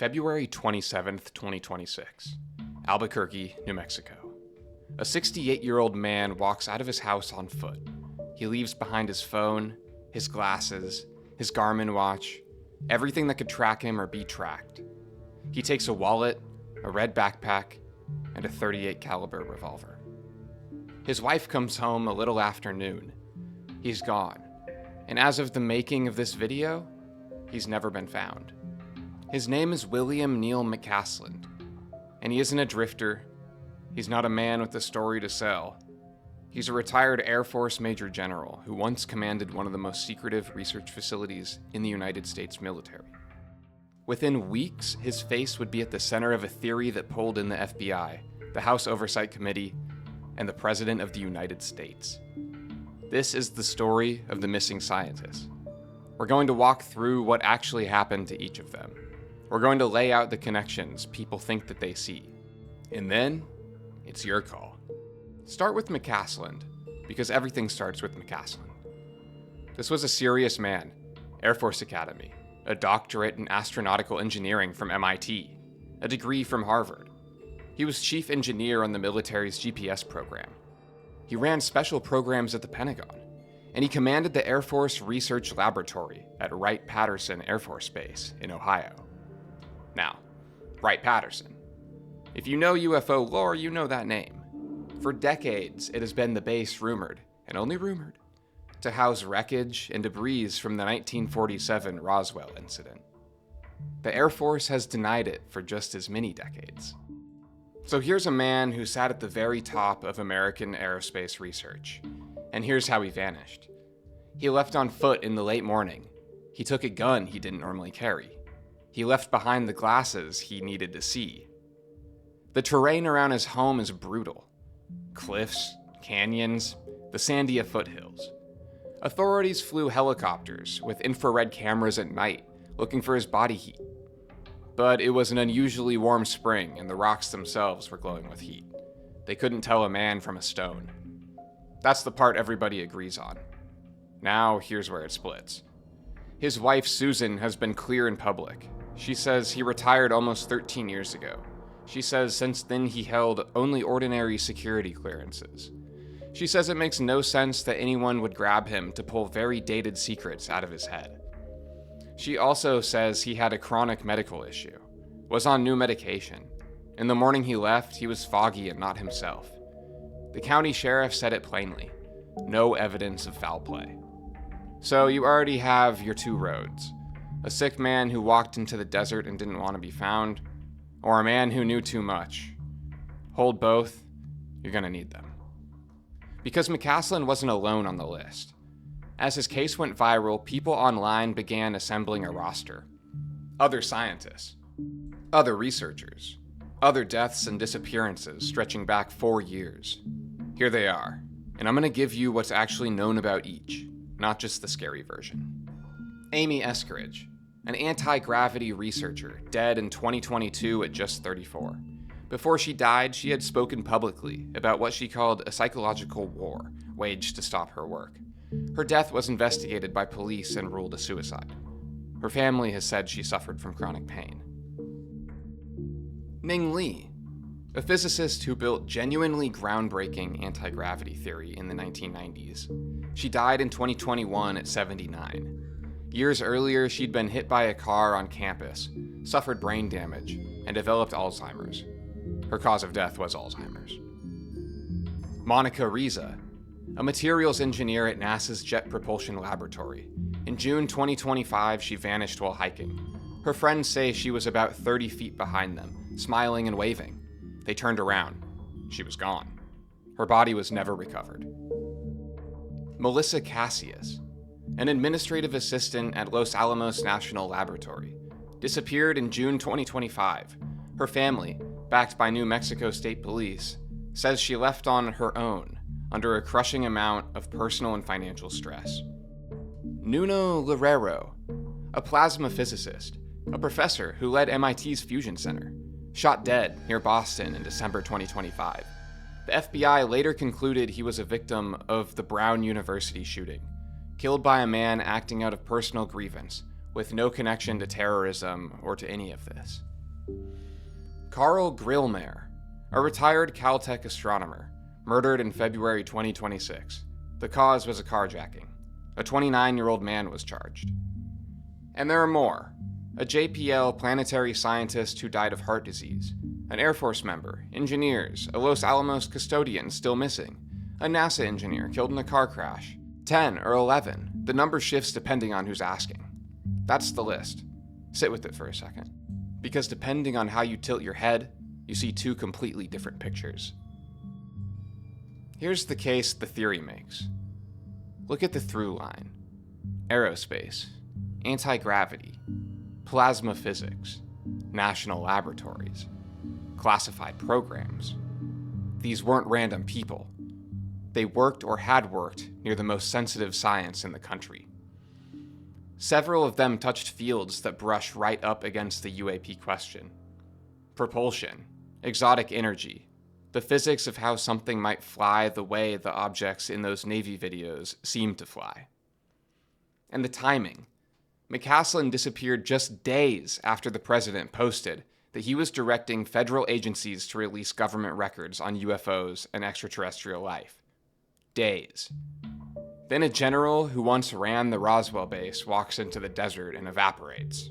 February 27th, 2026, Albuquerque, New Mexico. A 68-year-old man walks out of his house on foot. He leaves behind his phone, his glasses, his Garmin watch, everything that could track him or be tracked. He takes a wallet, a red backpack, and a .38 caliber revolver. His wife comes home a little after noon. He's gone, and as of the making of this video, he's never been found. His name is William Neal McCasland, and he isn't a drifter. He's not a man with a story to sell. He's a retired Air Force Major General who once commanded one of the most secretive research facilities in the United States military. Within weeks, his face would be at the center of a theory that pulled in the FBI, the House Oversight Committee, and the President of the United States. This is the story of the missing scientists. We're going to walk through what actually happened to each of them. We're going to lay out the connections people think that they see. And then, it's your call. Start with McCasland, because everything starts with McCasland. This was a serious man, Air Force Academy, a doctorate in astronautical engineering from MIT, a degree from Harvard. He was chief engineer on the military's GPS program. He ran special programs at the Pentagon, and he commanded the Air Force Research Laboratory at Wright-Patterson Air Force Base in Ohio. Now, Wright-Patterson. If you know UFO lore, you know that name. For decades, it has been the base rumored, and only rumored, to house wreckage and debris from the 1947 Roswell incident. The Air Force has denied it for just as many decades. So here's a man who sat at the very top of American aerospace research, and here's how he vanished. He left on foot in the late morning. He took a gun he didn't normally carry. He left behind the glasses he needed to see. The terrain around his home is brutal. Cliffs, canyons, the Sandia foothills. Authorities flew helicopters with infrared cameras at night looking for his body heat. But it was an unusually warm spring and the rocks themselves were glowing with heat. They couldn't tell a man from a stone. That's the part everybody agrees on. Now, here's where it splits. His wife, Susan, has been clear in public. She says he retired almost 13 years ago. She says since then he held only ordinary security clearances. She says it makes no sense that anyone would grab him to pull very dated secrets out of his head. She also says he had a chronic medical issue, was on new medication. In the morning he left, he was foggy and not himself. The county sheriff said it plainly. No evidence of foul play. So you already have your two roads. A sick man who walked into the desert and didn't want to be found, or a man who knew too much. Hold both, you're gonna need them. Because McCasland wasn't alone on the list. As his case went viral, people online began assembling a roster. Other scientists, other researchers, other deaths and disappearances stretching back 4 years. Here they are, and I'm gonna give you what's actually known about each, not just the scary version. Amy Eskridge, an anti-gravity researcher, dead in 2022 at just 34. Before she died, she had spoken publicly about what she called a psychological war waged to stop her work. Her death was investigated by police and ruled a suicide. Her family has said she suffered from chronic pain. Ning, a physicist who built genuinely groundbreaking anti-gravity theory in the 1990s. She died in 2021 at 79. Years earlier, she'd been hit by a car on campus, suffered brain damage, and developed Alzheimer's. Her cause of death was Alzheimer's. Rizza, a materials engineer at NASA's Jet Propulsion Laboratory. In June 2025, she vanished while hiking. Her friends say she was about 30 feet behind them, smiling and waving. They turned around. She was gone. Her body was never recovered. Cassius, an administrative assistant at Los Alamos National Laboratory, disappeared in June 2025. Her family, backed by New Mexico State Police, says she left on her own under a crushing amount of personal and financial stress. Larrero, a plasma physicist, a professor who led MIT's Fusion Center, shot dead near Boston in December 2025. The FBI later concluded he was a victim of the Brown University shooting, killed by a man acting out of personal grievance, with no connection to terrorism or to any of this. Carl Grillmare, a retired Caltech astronomer, murdered in February 2026. The cause was a carjacking. A 29-year-old man was charged. And there are more. A JPL planetary scientist who died of heart disease, an Air Force member, engineers, a Los Alamos custodian still missing, a NASA engineer killed in a car crash, 10 or 11, the number shifts depending on who's asking. That's the list. Sit with it for a second. Because depending on how you tilt your head, you see two completely different pictures. Here's the case the theory makes. Look at the through line. Aerospace, anti-gravity, plasma physics, national laboratories, classified programs. These weren't random people. They worked or had worked near the most sensitive science in the country. Several of them touched fields that brush right up against the UAP question. Propulsion, exotic energy, the physics of how something might fly the way the objects in those Navy videos seem to fly. And the timing. McCasland disappeared just days after the president posted that he was directing federal agencies to release government records on UFOs and extraterrestrial life. Days. Then a general who once ran the Roswell base walks into the desert and evaporates.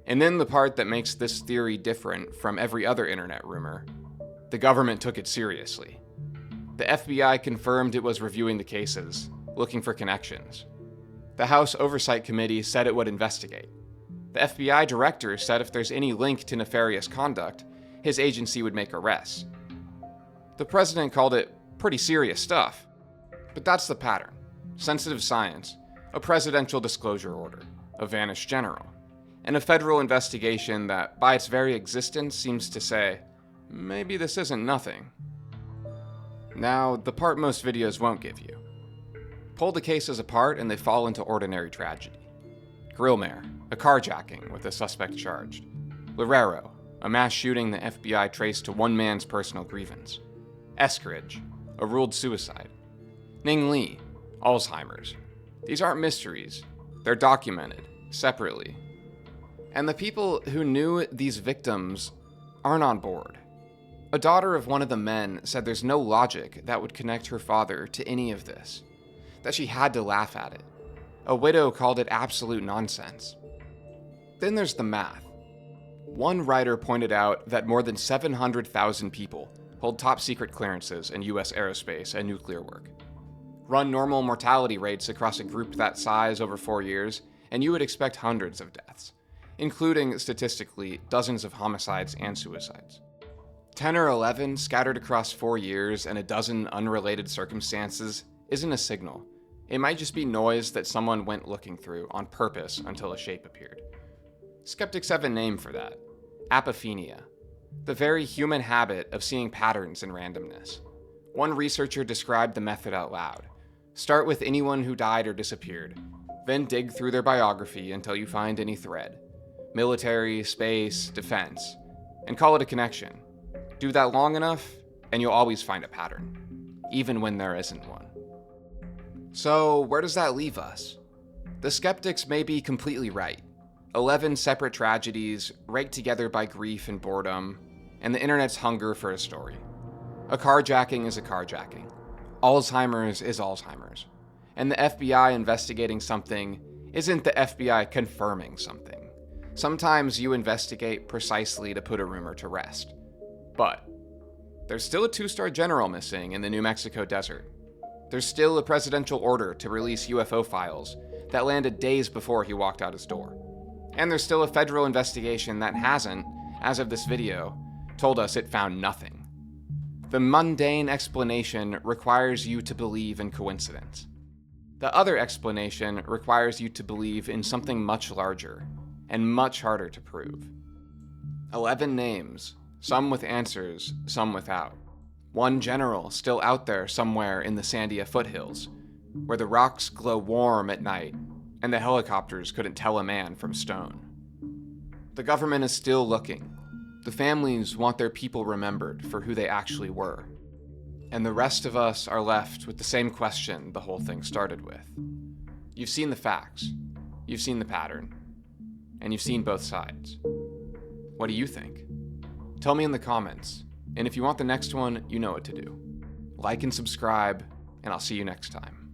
And then the part that makes this theory different from every other internet rumor. The government took it seriously. The FBI confirmed it was reviewing the cases, looking for connections. The House Oversight Committee said it would investigate. The FBI director said if there's any link to nefarious conduct, his agency would make arrests. The president called it pretty serious stuff. But that's the pattern. Sensitive science, a presidential disclosure order, a vanished general, and a federal investigation that, by its very existence, seems to say, maybe this isn't nothing. Now, the part most videos won't give you. Pull the cases apart and they fall into ordinary tragedy. Grillmare, a carjacking with a suspect charged. Larrero, a mass shooting the FBI traced to one man's personal grievance. Eskridge, a ruled suicide. Ning, Alzheimer's. These aren't mysteries. They're documented, separately. And the people who knew these victims aren't on board. A daughter of one of the men said there's no logic that would connect her father to any of this, that she had to laugh at it. A widow called it absolute nonsense. Then there's the math. One writer pointed out that more than 700,000 people hold top-secret clearances in U.S. aerospace and nuclear work. Run normal mortality rates across a group that size over 4 years, and you would expect hundreds of deaths, including, statistically, dozens of homicides and suicides. 10 or 11 scattered across 4 years and a dozen unrelated circumstances isn't a signal. It might just be noise that someone went looking through on purpose until a shape appeared. Skeptics have a name for that. Apophenia. The very human habit of seeing patterns in randomness. One researcher described the method out loud. Start with anyone who died or disappeared, then dig through their biography until you find any thread. Military, space, defense, and call it a connection. Do that long enough, and you'll always find a pattern, even when there isn't one. So, where does that leave us? The skeptics may be completely right. 11 separate tragedies, raked together by grief and boredom, and the internet's hunger for a story. A carjacking is a carjacking. Alzheimer's is Alzheimer's. And the FBI investigating something isn't the FBI confirming something. Sometimes you investigate precisely to put a rumor to rest. But there's still a 2-star general missing in the New Mexico desert. There's still a presidential order to release UFO files that landed days before he walked out his door. And there's still a federal investigation that hasn't, as of this video, told us it found nothing. The mundane explanation requires you to believe in coincidence. The other explanation requires you to believe in something much larger and much harder to prove. 11 names, some with answers, some without. One general still out there somewhere in the Sandia foothills, where the rocks glow warm at night and the helicopters couldn't tell a man from stone. The government is still looking. The families want their people remembered for who they actually were. And the rest of us are left with the same question the whole thing started with. You've seen the facts, you've seen the pattern, and you've seen both sides. What do you think? Tell me in the comments, and if you want the next one, you know what to do. Like and subscribe, and I'll see you next time.